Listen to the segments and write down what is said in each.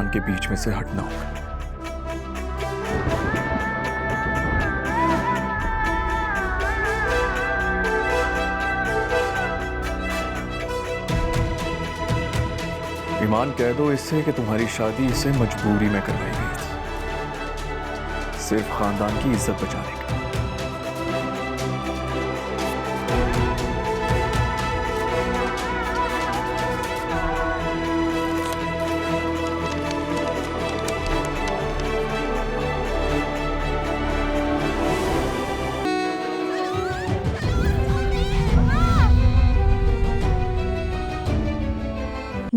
खानदान के बीच में से हटना होगा। ईमान कह दो इससे कि तुम्हारी शादी इसे मजबूरी में करवाई गई थी, सिर्फ खानदान की इज्जत बचाने के लिए।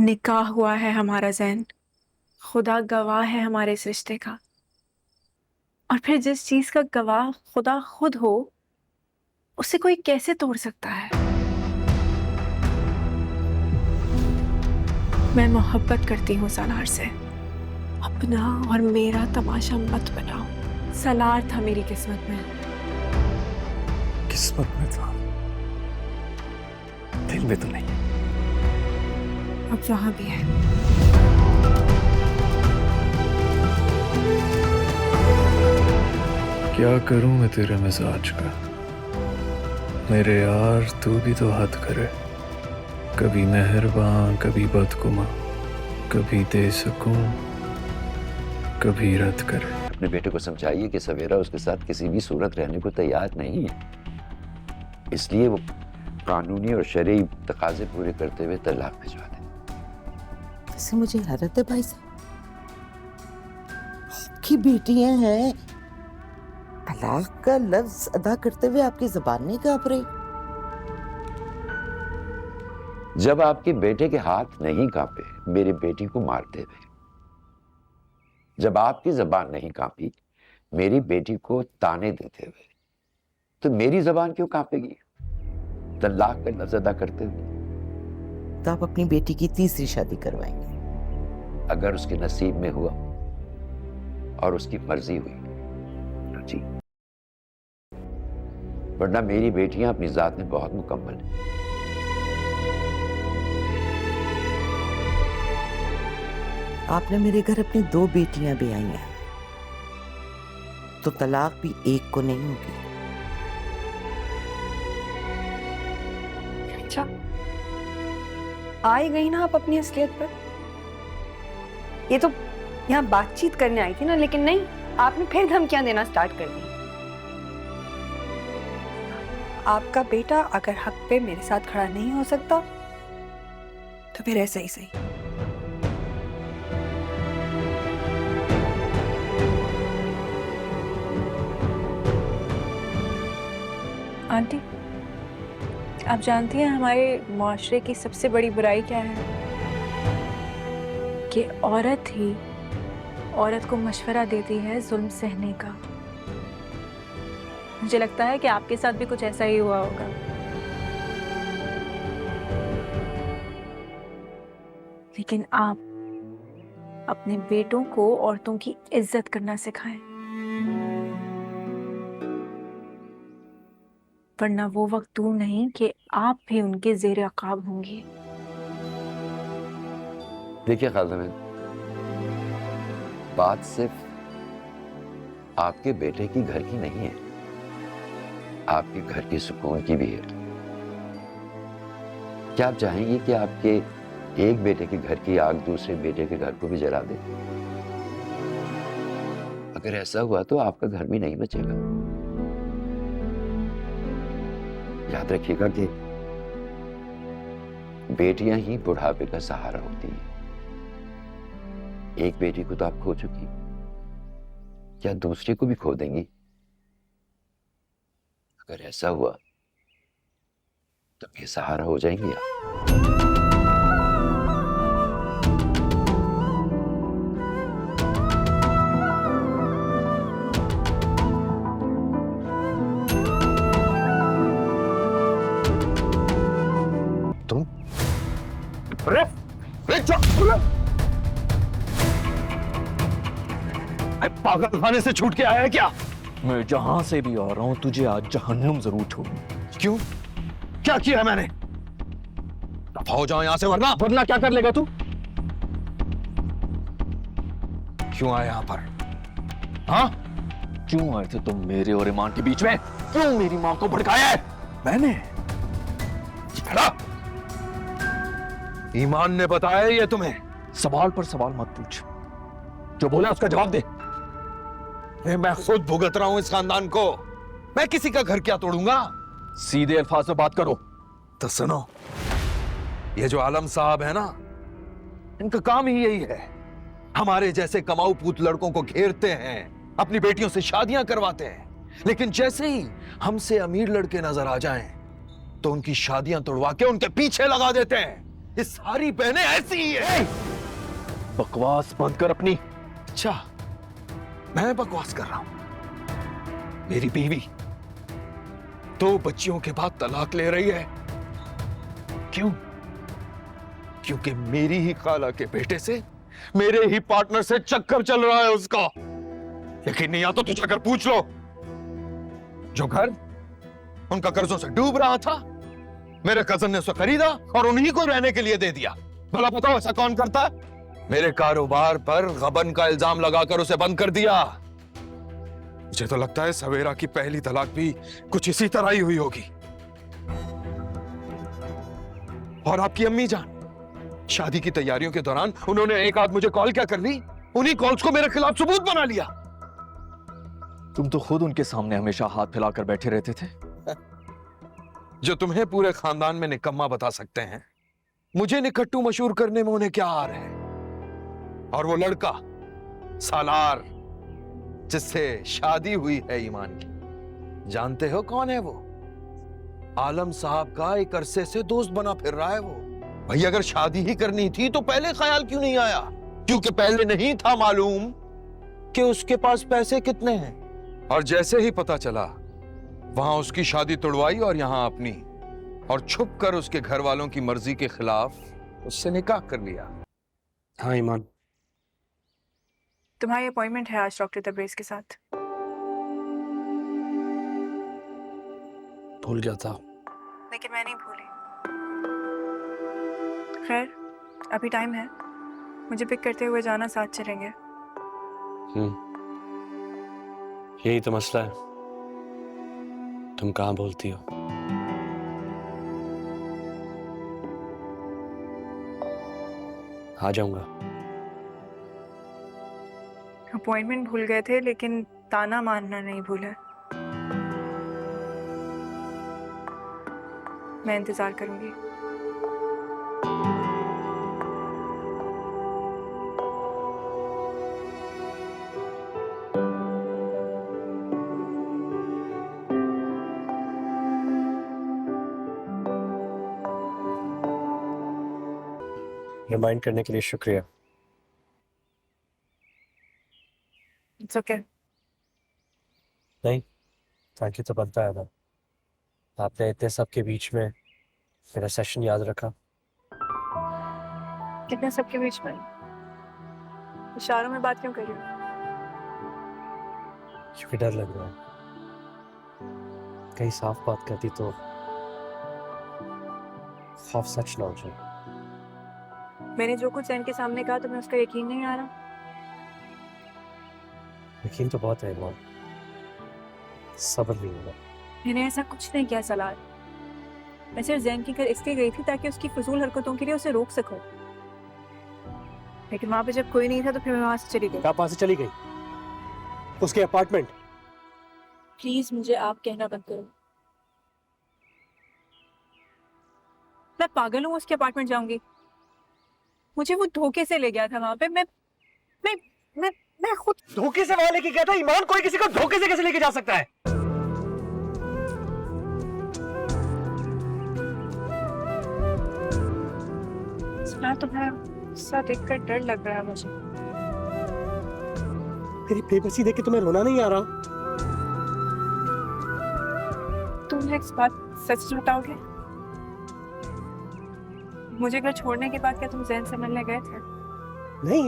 निकाह हुआ है हमारा ज़ैन, खुदा गवाह है हमारे इस रिश्ते का। और फिर जिस चीज का गवाह खुदा खुद हो, उसे कोई कैसे तोड़ सकता है? मैं मोहब्बत करती हूँ सलार से। अपना और मेरा तमाशा मत बनाओ। सलार था मेरी किस्मत में। किस्मत में था, दिल में तो नहीं। अब वहां भी है। क्या करूं मैं तेरे मिजाज का, मेरे यार तू भी तो हद करे। कभी मेहरबान, कभी बदगुमा, कभी दे सुकून, कभी रद्द करे। अपने बेटे को समझाइए कि सवेरा उसके साथ किसी भी सूरत रहने को तैयार नहीं है, इसलिए वो कानूनी और शरई तकाजे पूरे करते हुए तलाक भिजवा दे। वैसे मुझे हैरत है भाई साहब, आपकी बेटियां हैं, तलाक का लफ्ज अदा करते हुए आपकी जुबान नहीं कांप रही? जब आपके बेटे के हाथ नहीं कांपे मेरी बेटी को मारते हुए, जब आपकी जबान नहीं कांपी मेरी बेटी को ताने देते हुए, तो मेरी जबान क्यों कांपेगी तलाक का लफ्ज अदा करते हुए? तो आप अपनी बेटी की तीसरी शादी करवाएंगे? अगर उसके नसीब में हुआ और उसकी मर्जी हुई तो जी, वरना मेरी बेटियां अपनी जात में बहुत मुकम्मल हैं। आपने मेरे घर अपनी 2 बेटियां भी आई हैं, तो तलाक भी एक को नहीं होगी। अच्छा, आ ही गई ना आप अपनी असलियत पर। ये तो यहाँ बातचीत करने आई थी ना, लेकिन नहीं, आपने फिर धमकियां देना स्टार्ट कर दी। आपका बेटा अगर हक पे मेरे साथ खड़ा नहीं हो सकता तो फिर ऐसा ही सही। आंटी, आप जानती हैं हमारे माशरे की सबसे बड़ी बुराई क्या है? कि औरत ही औरत को मशवरा देती है जुल्म सहने का। मुझे लगता है कि आपके साथ भी कुछ ऐसा ही हुआ होगा। लेकिन आप अपने बेटों को औरतों की इज्जत करना सिखाएं, वरना वो वक्त दूर नहीं कि आप भी उनके ज़ेरे अकाब होंगी। देखिए खालिद, बात सिर्फ आपके बेटे की घर की नहीं है, आपके घर के सुकून की भी है। क्या आप चाहेंगे कि आपके एक बेटे के घर की आग दूसरे बेटे के घर को भी जला दे? अगर ऐसा हुआ तो आपका घर भी नहीं बचेगा। याद रखिएगा कि बेटियां ही बुढ़ापे का सहारा होती हैं। एक बेटी को तो आप खो चुकी, क्या दूसरी को भी खो देंगी? अगर ऐसा हुआ तो बेसहारा हो जाएंगी आप। तुम पागल खाने से छूट के आया है क्या? मैं जहां से भी आ रहा हूं तुझे आज जहन्नुम जरूर छोड़ूं। क्यों? क्या किया है मैंने? दफा हो जाओ यहां से, वरना वरना क्या कर लेगा तू? क्यों आए यहाँ पर? हाँ, क्यों आए थे तुम मेरे और ईमान के बीच में? क्यों मेरी माँ को भड़काया है? मैंने? खड़ा। ईमान ने बताया ये तुम्हें? सवाल पर सवाल मत पूछ, जो बोला उसका जवाब दे। मैं खुद भुगत रहा हूं इस खानदान को। मैं किसी का घर क्या तोड़ूंगा? सीधे अल्फाज में बात करो। तो सुनो, ये जो आलम साहब है ना, इनका काम ही यही है। हमारे जैसे कमाऊ पूत लड़कों को घेरते हैं, अपनी बेटियों से शादियां करवाते हैं, लेकिन जैसे ही हमसे अमीर लड़के नजर आ जाएं, तो उनकी शादियां तोड़वा के उनके पीछे लगा देते हैं। ये सारी बहनें ऐसी ही है। बकवास बंद कर अपनी। अच्छा, मैं बकवास कर रहा हूं? मेरी बीवी 2 बच्चियों के बाद तलाक ले रही है। क्यों? क्योंकि मेरी ही खाला के बेटे से, मेरे ही पार्टनर से चक्कर चल रहा है उसका। यकीन नहीं आता तो जाकर पूछ लो। जो घर उनका कर्जों से डूब रहा था, मेरे कजन ने उसे खरीदा और उन्हीं को रहने के लिए दे दिया। भला बताओ ऐसा कौन करता है? मेरे कारोबार पर गबन का इल्जाम लगाकर उसे बंद कर दिया। मुझे तो लगता है सवेरा की पहली तलाक भी कुछ इसी तरह ही हुई होगी। और आपकी अम्मी जान, शादी की तैयारियों के दौरान उन्होंने एक आध मुझे कॉल क्या कर ली, उन्हीं कॉल्स को मेरे खिलाफ सबूत बना लिया। तुम तो खुद उनके सामने हमेशा हाथ फैलाकर बैठे रहते थे। जो तुम्हें पूरे खानदान में निकम्मा बता सकते हैं, मुझे निकट्टू मशहूर करने में उन्हें क्या आ रहा है? और वो लड़का सालार जिससे शादी हुई है ईमान की, जानते हो कौन है वो? आलम साहब का एक अरसे से दोस्त बना फिर रहा है वो। भाई अगर शादी ही करनी थी तो पहले ख्याल क्यों नहीं आया? क्योंकि पहले नहीं था मालूम कि उसके पास पैसे कितने हैं। और जैसे ही पता चला, वहां उसकी शादी तुड़वाई और यहां अपनी, और छुप कर उसके घर वालों की मर्जी के खिलाफ उससे निकाह कर लिया। हाँ ईमान, तुम्हारी अपॉइंटमेंट है आज डॉक्टर तबरेज के साथ। भूल गया था। लेकिन मैं नहीं भूली। खैर, अभी टाइम है, मुझे पिक करते हुए जाना, साथ चलेंगे। यही तो मसला है, तुम कहाँ बोलती हो। आ जाऊंगा। अपॉइंटमेंट भूल गए थे, लेकिन ताना मानना नहीं भूला। मैं इंतजार करूंगी। रिमाइंड करने के लिए शुक्रिया। It's okay. नहीं, थैंक यू तो बनता है ना। आपने इतने सब के बीच में मेरा सेशन याद रखा। कितने सबके बीच में? इशारों में बात क्यों कर रही हो? क्योंकि डर लग रहा है, कहीं साफ बात करती तो खौफ सच ना हो जाए। मैंने जो कुछ जैन के सामने कहा, तुम्हें उसका यकीन नहीं आ रहा? यकीन तो बहुत है ईमान, सब्र नहीं होगा। मैंने ऐसा कुछ नहीं किया सलार। मैं सिर्फ जैन के घर इसलिए गई थी ताकि उसकी फजूल हरकतों के लिए उसे रोक सकूं। लेकिन वहां पे जब कोई नहीं था तो फिर मैं वहां से चली गई। आप वहां से चली गई? उसके अपार्टमेंट? प्लीज मुझे आप कहना बंद करो। मैं पागल हूँ उसके अपार्टमेंट जाऊंगी? मुझे वो धोखे से ले गया था वहां पे। मैं खुद धोखे से वहां लेके गया था ईमान? कोई किसी को धोखे से कैसे लेके जा सकता है? तुम्हें सा देखकर डर लग रहा है मुझे। तेरी बेबसी देख के तुम्हें रोना नहीं आ रहा? तुम एक बात सच बताओगे? मुझे घर छोड़ने के बाद क्या तुम जैन से मिलने गए थे? नहीं,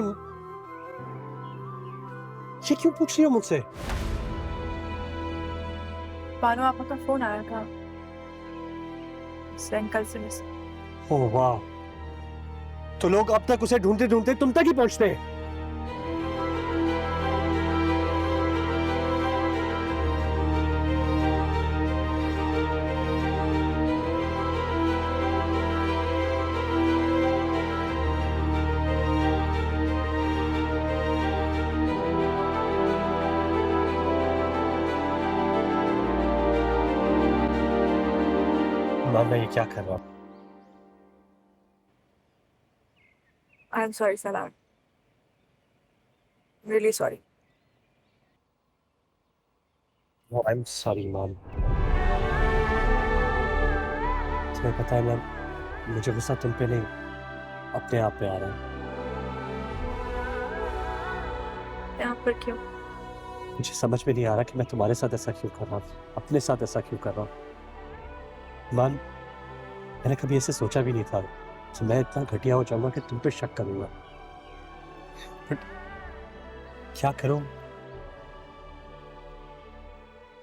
ये क्यों पूछ रही हो मुझसे? बानो आपा का फोन आया था जैन कल से मिस। ओह वाह, तो लोग अब तक उसे ढूंढते ढूंढते तुम तक ही पहुंचते हैं। माँ मैं ये क्या कर रहा हूँ? आई एम सॉरी सलाम, really sorry. I am sorry ma'am. तुम्हें पता है मैम, मुझे गुस्सा तुम पे नहीं, अपने आप पे आ रहा है। यहाँ पर क्यों? मुझे समझ में नहीं आ रहा कि मैं तुम्हारे साथ ऐसा क्यों कर रहा हूँ, अपने साथ ऐसा क्यों कर रहा हूँ। मैम मैंने कभी ऐसे सोचा भी नहीं था कि मैं इतना घटिया हो जाऊंगा कि तुम पे शक करूंगा, बट क्या करूं?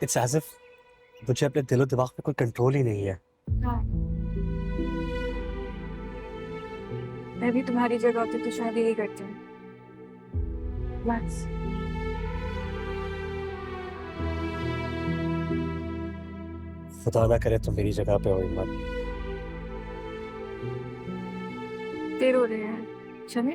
इट्स एज इफ मुझे अपने दिलो दिमाग पे कोई कंट्रोल ही नहीं है। हाँ, मैं भी तुम्हारी जगह होती तो शायद यही करती हूँ। बस खुदा ना करे तुम मेरी जगह पे हो ईमान। देर हो रही है, चले?